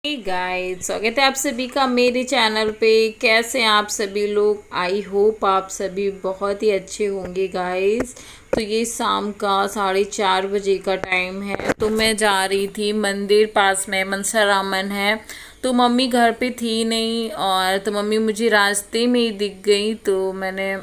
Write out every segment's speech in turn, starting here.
Guys, स्वागत है आप सभी का मेरे चैनल पे। कैसे हैं आप सभी लोग? आई होप आप सभी बहुत ही अच्छे होंगे गाइस। तो ये शाम का 4:30 बजे का टाइम है, तो मैं जा रही थी मंदिर, पास में मनसारामन है। तो मम्मी घर पे थी नहीं, और तो मम्मी मुझे रास्ते में ही दिख गई, तो मैंने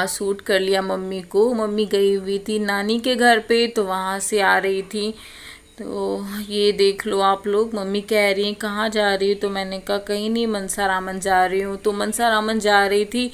शूट कर लिया मम्मी को। मम्मी गई हुई थी नानी के घर पे, तो वहाँ से आ रही थी। तो ये देख लो आप लोग, मम्मी कह रही हैं कहाँ जा रही हो, तो मैंने कहा कहीं नहीं, मनसारामन जा रही हूँ। तो मनसारामन जा रही थी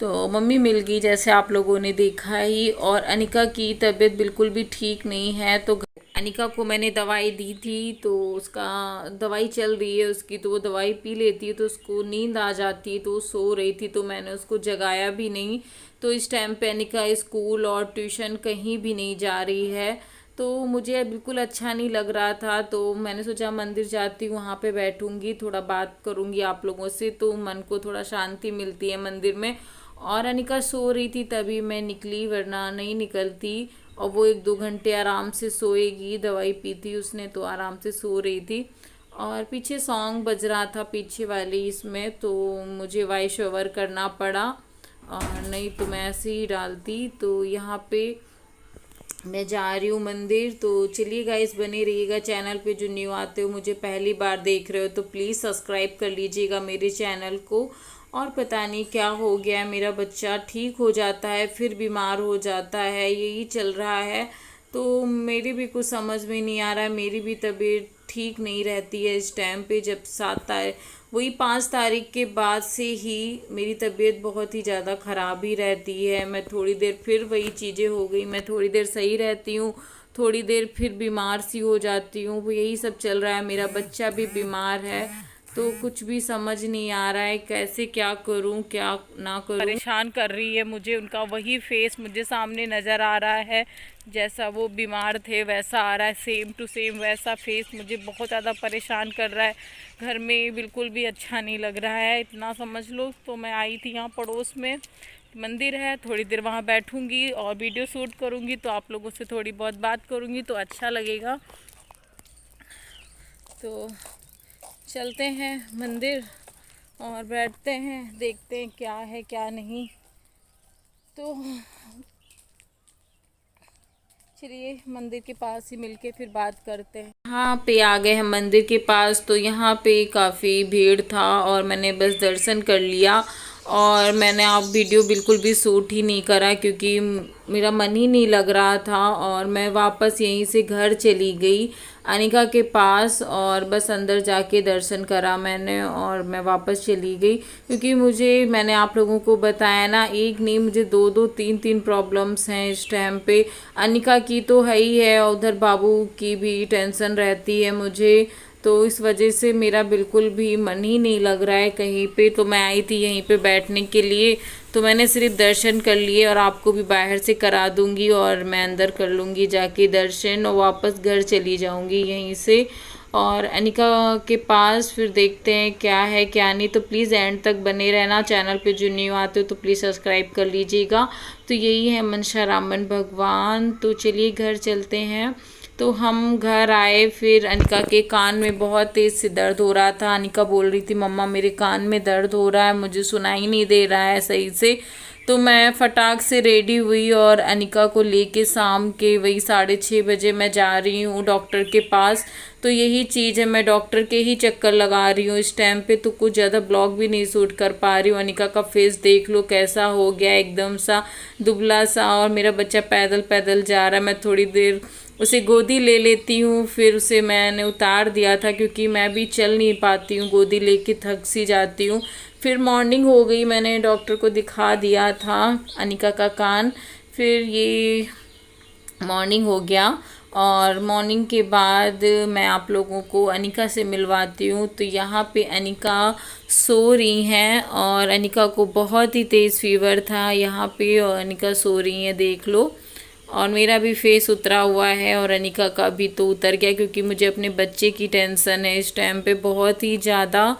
तो मम्मी मिल गई, जैसे आप लोगों ने देखा ही। और अनिका की तबीयत बिल्कुल भी ठीक नहीं है, तो अनिका को मैंने दवाई दी थी, तो उसका दवाई चल रही है उसकी, तो वो दवाई पी लेती है तो उसको नींद आ जाती है, तो वो सो रही थी, तो मैंने उसको जगाया भी नहीं। तो इस टाइम पे अनिका स्कूल और ट्यूशन कहीं भी नहीं जा रही है, तो मुझे बिल्कुल अच्छा नहीं लग रहा था। तो मैंने सोचा मंदिर जाती हूँ, वहाँ पे बैठूंगी, थोड़ा बात करूँगी आप लोगों से, तो मन को थोड़ा शांति मिलती है मंदिर में। और अनिका सो रही थी तभी मैं निकली, वरना नहीं निकलती। और वो 1-2 घंटे आराम से सोएगी, दवाई पी थी उसने, तो आराम से सो रही थी। और पीछे सॉन्ग बज रहा था पीछे वाली इसमें, तो मुझे वॉइस ओवर करना पड़ा, और नहीं तो मैं ऐसे ही डालती। तो यहाँ पे मैं जा रही हूँ मंदिर। तो चलिए गाइस, बने रहिएगा चैनल पे। जो न्यू आते हो, मुझे पहली बार देख रहे हो, तो प्लीज़ सब्सक्राइब कर लीजिएगा मेरे चैनल को। और पता नहीं क्या हो गया है, मेरा बच्चा ठीक हो जाता है फिर बीमार हो जाता है, यही चल रहा है। तो मेरी भी कुछ समझ में नहीं आ रहा है, मेरी भी तबीयत ठीक नहीं रहती है इस टाइम पे। जब 7 तारीख, वही 5 तारीख के बाद से ही मेरी तबीयत बहुत ही ज़्यादा ख़राब ही रहती है। मैं थोड़ी देर फिर वही चीज़ें हो गई, मैं थोड़ी देर सही रहती हूँ, थोड़ी देर फिर बीमार सी हो जाती हूँ, वो यही सब चल रहा है। मेरा बच्चा भी बीमार है, तो कुछ भी समझ नहीं आ रहा है कैसे क्या करूं क्या ना करूं। परेशान कर रही है मुझे, उनका वही फेस मुझे सामने नज़र आ रहा है, जैसा वो बीमार थे वैसा आ रहा है, सेम टू सेम वैसा फेस मुझे बहुत ज़्यादा परेशान कर रहा है। घर में बिल्कुल भी अच्छा नहीं लग रहा है, इतना समझ लो। तो मैं आई थी यहाँ पड़ोस में मंदिर है, थोड़ी देर वहाँ बैठूंगी और वीडियो शूट करूँगी, तो आप लोगों से थोड़ी बहुत बात करूँगी तो अच्छा लगेगा। तो चलते हैं मंदिर और बैठते हैं, देखते हैं क्या है क्या नहीं। तो चलिए मंदिर के पास ही मिलके फिर बात करते हैं। यहाँ पे आ गए हैं मंदिर के पास, तो यहाँ पे काफ़ी भीड़ था और मैंने बस दर्शन कर लिया। और मैंने आप वीडियो बिल्कुल भी शूट ही नहीं करा, क्योंकि मेरा मन ही नहीं लग रहा था। और मैं वापस यहीं से घर चली गई अनिका के पास, और बस अंदर जाके दर्शन करा मैंने और मैं वापस चली गई। क्योंकि मैंने आप लोगों को बताया ना, एक नहीं मुझे 2-2 3-3 प्रॉब्लम्स हैं इस टाइम पे। अनिका की तो है ही है, उधर बाबू की भी टेंशन रहती है मुझे, तो इस वजह से मेरा बिल्कुल भी मन ही नहीं लग रहा है कहीं पे। तो मैं आई थी यहीं पे बैठने के लिए, तो मैंने सिर्फ दर्शन कर लिए, और आपको भी बाहर से करा दूंगी और मैं अंदर कर लूँगी जाके दर्शन, और वापस घर चली जाऊंगी यहीं से। और अनिका के पास फिर देखते हैं क्या है क्या नहीं। तो प्लीज़ एंड तक बने रहना, चैनल पे जो न्यू आते हो तो प्लीज़ सब्सक्राइब कर लीजिएगा। तो यही है मनसारामन भगवान। तो चलिए घर चलते हैं। तो हम घर आए, फिर अनिका के कान में बहुत तेज़ से दर्द हो रहा था। अनिका बोल रही थी मम्मा मेरे कान में दर्द हो रहा है, मुझे सुनाई नहीं दे रहा है सही से। तो मैं फटाक से रेडी हुई और अनिका को लेके शाम के वही 6:30 बजे मैं जा रही हूँ डॉक्टर के पास। तो यही चीज़ है, मैं डॉक्टर के ही चक्कर लगा रही हूँ इस टाइम पे, तो कुछ ज़्यादा ब्लॉग भी नहीं शूट कर पा रही हूँ। अनिका का फेस देख लो कैसा हो गया, एकदम सा दुबला सा, और मेरा बच्चा पैदल पैदल जा रहा है। मैं थोड़ी देर उसे गोदी ले लेती हूँ, फिर उसे मैंने उतार दिया था, क्योंकि मैं भी चल नहीं पाती हूँ, गोदी लेके थक सी जाती हूँ। फिर मॉर्निंग हो गई, मैंने डॉक्टर को दिखा दिया था अनिका का कान। फिर ये मॉर्निंग हो गया, और मॉर्निंग के बाद मैं आप लोगों को अनिका से मिलवाती हूँ। तो यहाँ पे अनिका सो रही हैं, और अनिका को बहुत ही तेज़ फीवर था यहाँ पे, और अनिका सो रही हैं देख लो। और मेरा भी फेस उतरा हुआ है, और अनिका का भी तो उतर गया, क्योंकि मुझे अपने बच्चे की टेंशन है इस टाइम पे बहुत ही ज़्यादा।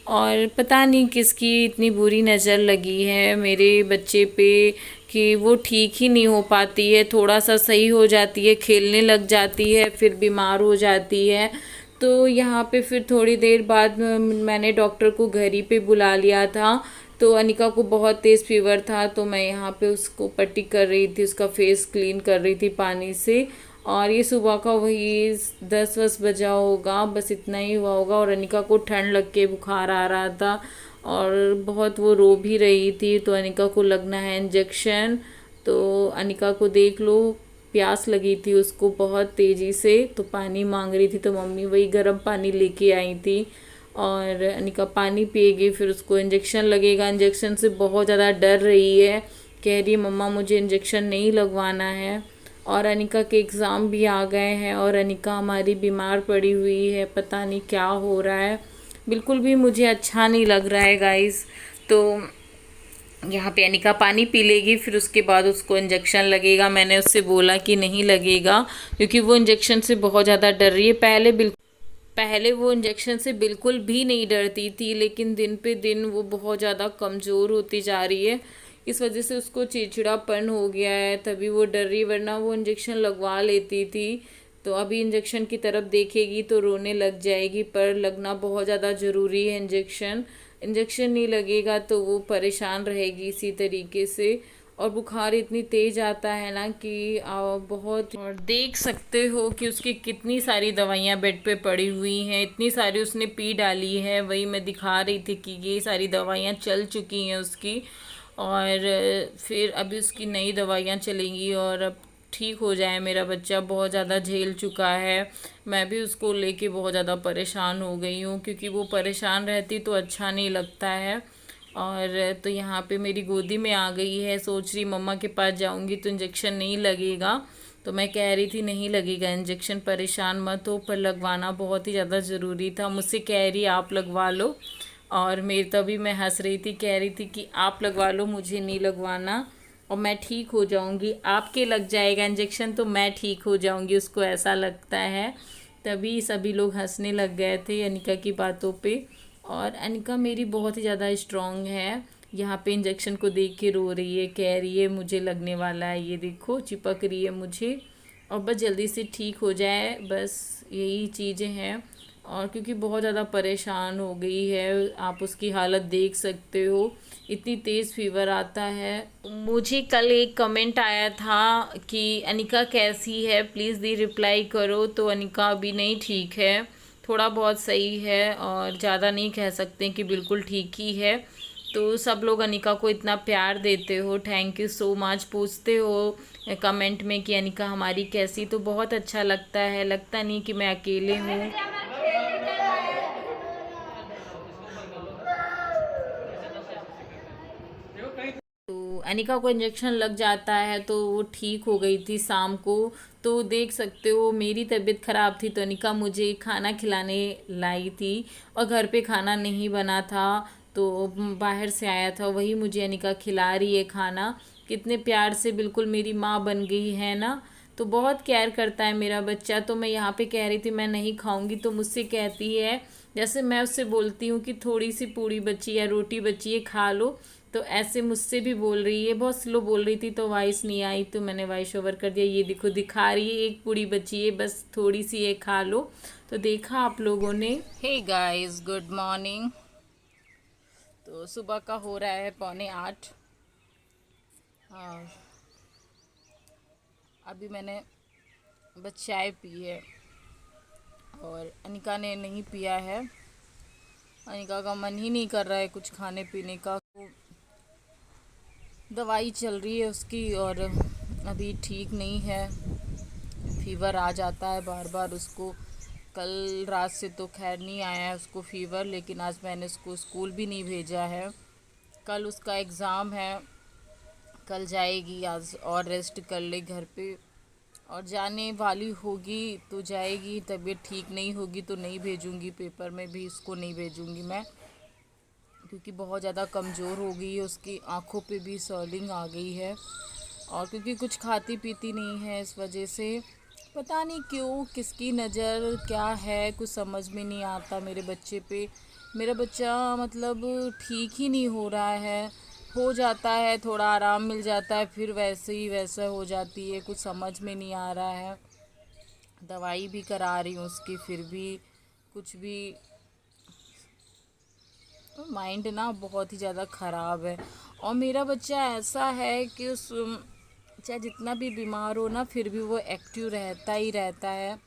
और पता नहीं किसकी इतनी बुरी नज़र लगी है मेरे बच्चे पे, कि वो ठीक ही नहीं हो पाती है, थोड़ा सा सही हो जाती है, खेलने लग जाती है, फिर बीमार हो जाती है। तो यहाँ पे फिर थोड़ी देर बाद मैंने डॉक्टर को घर ही पे बुला लिया था। तो अनिका को बहुत तेज़ फीवर था, तो मैं यहाँ पे उसको पट्टी कर रही थी, उसका फेस क्लीन कर रही थी पानी से। और ये सुबह का वही 10-10 बजा होगा, बस इतना ही हुआ होगा। और अनिका को ठंड लग के बुखार आ रहा था और बहुत वो रो भी रही थी, तो अनिका को लगना है इंजेक्शन। तो अनिका को देख लो, प्यास लगी थी उसको बहुत तेज़ी से, तो पानी मांग रही थी, तो मम्मी वही गर्म पानी लेके आई थी। और अनिका पानी पिएगी, फिर उसको इंजेक्शन लगेगा। इंजेक्शन से बहुत ज़्यादा डर रही है, कह रही है मम्मा मुझे इंजेक्शन नहीं लगवाना है। और अनिका के एग्ज़ाम भी आ गए हैं और अनिका हमारी बीमार पड़ी हुई है, पता नहीं क्या हो रहा है, बिल्कुल भी मुझे अच्छा नहीं लग रहा है गाइस। तो यहाँ पे अनिका पानी पी लेगी, फिर उसके बाद उसको इंजेक्शन लगेगा। मैंने उससे बोला कि नहीं लगेगा, क्योंकि वो इंजेक्शन से बहुत ज़्यादा डर रही है। पहले वो इंजेक्शन से बिल्कुल भी नहीं डरती थी, लेकिन दिन पे दिन वो बहुत ज़्यादा कमज़ोर होती जा रही है। इस वजह से उसको चिड़चिड़ापन हो गया है, तभी वो डर रही, वरना वो इंजेक्शन लगवा लेती थी। तो अभी इंजेक्शन की तरफ देखेगी तो रोने लग जाएगी, पर लगना बहुत ज़्यादा ज़रूरी है इंजेक्शन। इंजेक्शन नहीं लगेगा तो वो परेशान रहेगी इसी तरीके से। और बुखार इतनी तेज़ आता है ना कि बहुत, और देख सकते हो कि उसकी कितनी सारी दवाइयाँ बेड पे पड़ी हुई हैं, इतनी सारी उसने पी डाली है। वही मैं दिखा रही थी कि ये सारी दवाइयाँ चल चुकी हैं उसकी, और फिर अभी उसकी नई दवाइयाँ चलेंगी। और अब ठीक हो जाए मेरा बच्चा, बहुत ज़्यादा झेल चुका है। मैं भी उसको लेके बहुत ज़्यादा परेशान हो गई हूँ, क्योंकि वो परेशान रहती तो अच्छा नहीं लगता है। और तो यहाँ पे मेरी गोदी में आ गई है, सोच रही मम्मा के पास जाऊँगी तो इंजेक्शन नहीं लगेगा। तो मैं कह रही थी नहीं लगेगा इंजेक्शन, परेशान मत हो, पर लगवाना बहुत ही ज़्यादा ज़रूरी था। मुझसे कह रही आप लगवा लो, और मेरी तभी मैं हंस रही थी, कह रही थी कि आप लगवा लो, मुझे नहीं लगवाना, और मैं ठीक हो जाऊंगी, आपके लग जाएगा इंजेक्शन तो मैं ठीक हो जाऊंगी, उसको ऐसा लगता है। तभी सभी लोग हंसने लग गए थे अनिका की बातों पे। और अनिका मेरी बहुत ही ज़्यादा स्ट्रॉन्ग है, यहाँ पे इंजेक्शन को देख के रो रही है, कह रही है मुझे लगने वाला है, ये देखो चिपक रही है मुझे, और बस जल्दी से ठीक हो जाए, बस यही चीज़ें हैं। और क्योंकि बहुत ज़्यादा परेशान हो गई है, आप उसकी हालत देख सकते हो, इतनी तेज़ फीवर आता है। मुझे कल एक कमेंट आया था कि अनिका कैसी है, प्लीज़ दी रिप्लाई करो। तो अनिका अभी नहीं ठीक है, थोड़ा बहुत सही है, और ज़्यादा नहीं कह सकते कि बिल्कुल ठीक ही है। तो सब लोग अनिका को इतना प्यार देते हो, थैंक यू सो मच। पूछते हो कमेंट में कि अनिका हमारी कैसी, तो बहुत अच्छा लगता है, लगता नहीं कि मैं अकेले हूँ। तो अनिका को इंजेक्शन लग जाता है तो वो ठीक हो गई थी शाम को। तो देख सकते हो मेरी तबीयत ख़राब थी, तो अनिका मुझे खाना खिलाने लाई थी, और घर पे खाना नहीं बना था, तो बाहर से आया था, वही मुझे अनिका खिला रही है खाना। कितने प्यार से, बिल्कुल मेरी माँ बन गई है ना। तो बहुत केयर करता है मेरा बच्चा। तो मैं यहाँ पे कह रही थी मैं नहीं खाऊंगी, तो मुझसे कहती है, जैसे मैं उससे बोलती हूँ कि थोड़ी सी पूड़ी बची या रोटी बची है खा लो, तो ऐसे मुझसे भी बोल रही है। बहुत स्लो बोल रही थी तो वॉइस नहीं आई, तो मैंने वॉइस ओवर कर दिया। ये देखो दिखा रही है, एक पूड़ी बची है, बस थोड़ी सी ये खा लो। तो देखा आप लोगों ने। Hey guys, good morning. तो सुबह का हो रहा है 7:45, और अभी मैंने बस चाय पी है, और अनिका ने नहीं पिया है। अनिका का मन ही नहीं कर रहा है कुछ खाने पीने का। दवाई चल रही है उसकी, और अभी ठीक नहीं है, फीवर आ जाता है बार बार उसको। कल रात से तो खैर नहीं आया है उसको फ़ीवर, लेकिन आज मैंने उसको स्कूल भी नहीं भेजा है। कल उसका एग्ज़ाम है, कल जाएगी, आज और रेस्ट कर ले घर पे, और जाने वाली होगी तो जाएगी, तबीयत ठीक नहीं होगी तो नहीं भेजूंगी, पेपर में भी इसको नहीं भेजूंगी मैं, क्योंकि बहुत ज़्यादा कमज़ोर हो गई है, उसकी आँखों पे भी स्वेलिंग आ गई है। और क्योंकि कुछ खाती पीती नहीं है, इस वजह से पता नहीं क्यों, किसकी नज़र क्या है, कुछ समझ में नहीं आता मेरे बच्चे पे। मेरा बच्चा मतलब ठीक ही नहीं हो रहा है, हो जाता है थोड़ा आराम मिल जाता है, फिर वैसे ही वैसा हो जाती है, कुछ समझ में नहीं आ रहा है। दवाई भी करा रही हूँ उसकी, फिर भी कुछ भी माइंड ना बहुत ही ज़्यादा ख़राब है। और मेरा बच्चा ऐसा है कि उस चाहे जितना भी बीमार हो ना फिर भी वो एक्टिव रहता ही रहता है।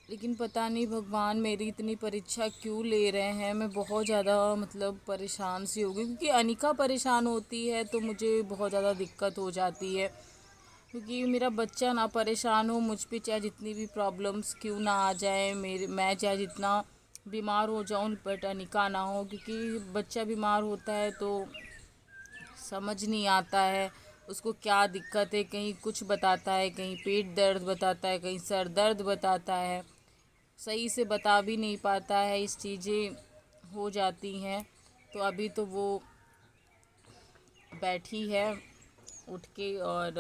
लेकिन पता नहीं भगवान मेरी इतनी परीक्षा क्यों ले रहे हैं। मैं बहुत ज़्यादा मतलब परेशान सी हो गई, क्योंकि अनिका परेशान होती है तो मुझे बहुत ज़्यादा दिक्कत हो जाती है। क्योंकि मेरा बच्चा ना परेशान हो मुझ पे, चाहे जितनी भी प्रॉब्लम्स क्यों ना आ जाए, मैं चाहे जितना बीमार हो जाऊं बट अनिका ना हो। क्योंकि बच्चा बीमार होता है तो समझ नहीं आता है उसको क्या दिक्कत है। कहीं कुछ बताता है, कहीं पेट दर्द बताता है, कहीं सर दर्द बताता है, सही से बता भी नहीं पाता है। इस चीज़ें हो जाती हैं। तो अभी तो वो बैठी है उठ के और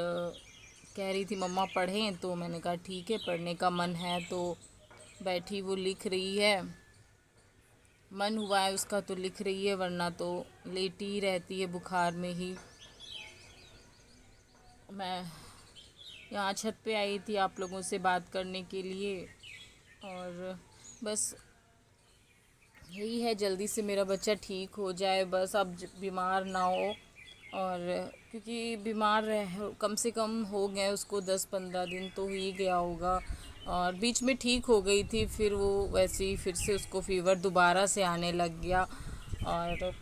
कह रही थी मम्मा पढ़ें, तो मैंने कहा ठीक है, पढ़ने का मन है तो बैठी वो लिख रही है। मन हुआ है उसका तो लिख रही है, वरना तो लेटी ही रहती है बुखार में ही। मैं यहाँ छत पे आई थी आप लोगों से बात करने के लिए, और बस यही है जल्दी से मेरा बच्चा ठीक हो जाए, बस अब बीमार ना हो। और क्योंकि बीमार रह कम से कम हो गए उसको 10-15 दिन तो ही गया होगा। और बीच में ठीक हो गई थी, फिर वो वैसे ही फिर से उसको फीवर दोबारा से आने लग गया। और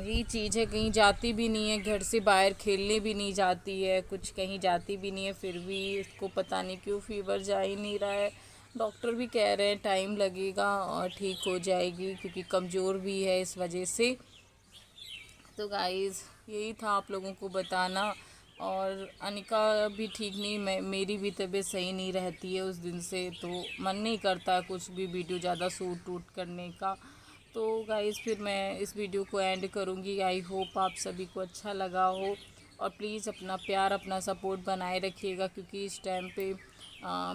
यही चीज़ है, कहीं जाती भी नहीं है, घर से बाहर खेलने भी नहीं जाती है, कुछ कहीं जाती भी नहीं है, फिर भी उसको पता नहीं क्यों फीवर जा ही नहीं रहा है। डॉक्टर भी कह रहे हैं टाइम लगेगा और ठीक हो जाएगी, क्योंकि कमज़ोर भी है इस वजह से। तो गाइज़ यही था आप लोगों को बताना। और अनिका भी ठीक नहीं, मेरी भी तबीयत सही नहीं रहती है उस दिन से, तो मन नहीं करता कुछ भी वीडियो ज़्यादा शूट वूट करने का। तो गाइज़ फिर मैं इस वीडियो को एंड करूँगी। आई होप आप सभी को अच्छा लगा हो, और प्लीज़ अपना प्यार अपना सपोर्ट बनाए रखिएगा, क्योंकि इस टाइम पे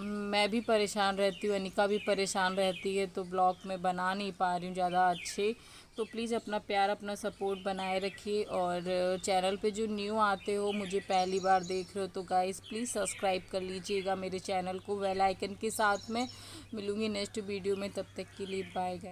मैं भी परेशान रहती हूँ, अनिका भी परेशान रहती है, तो ब्लॉग में बना नहीं पा रही हूँ ज़्यादा अच्छे। तो प्लीज़ अपना प्यार अपना सपोर्ट बनाए रखिए। और चैनल पे जो न्यू आते हो, मुझे पहली बार देख रहे हो, तो गाइज़ प्लीज़ सब्सक्राइब कर लीजिएगा मेरे चैनल को बेल आइकन के साथ में। मिलूँगी नेक्स्ट वीडियो में, तब तक के लिए बाय गाइस।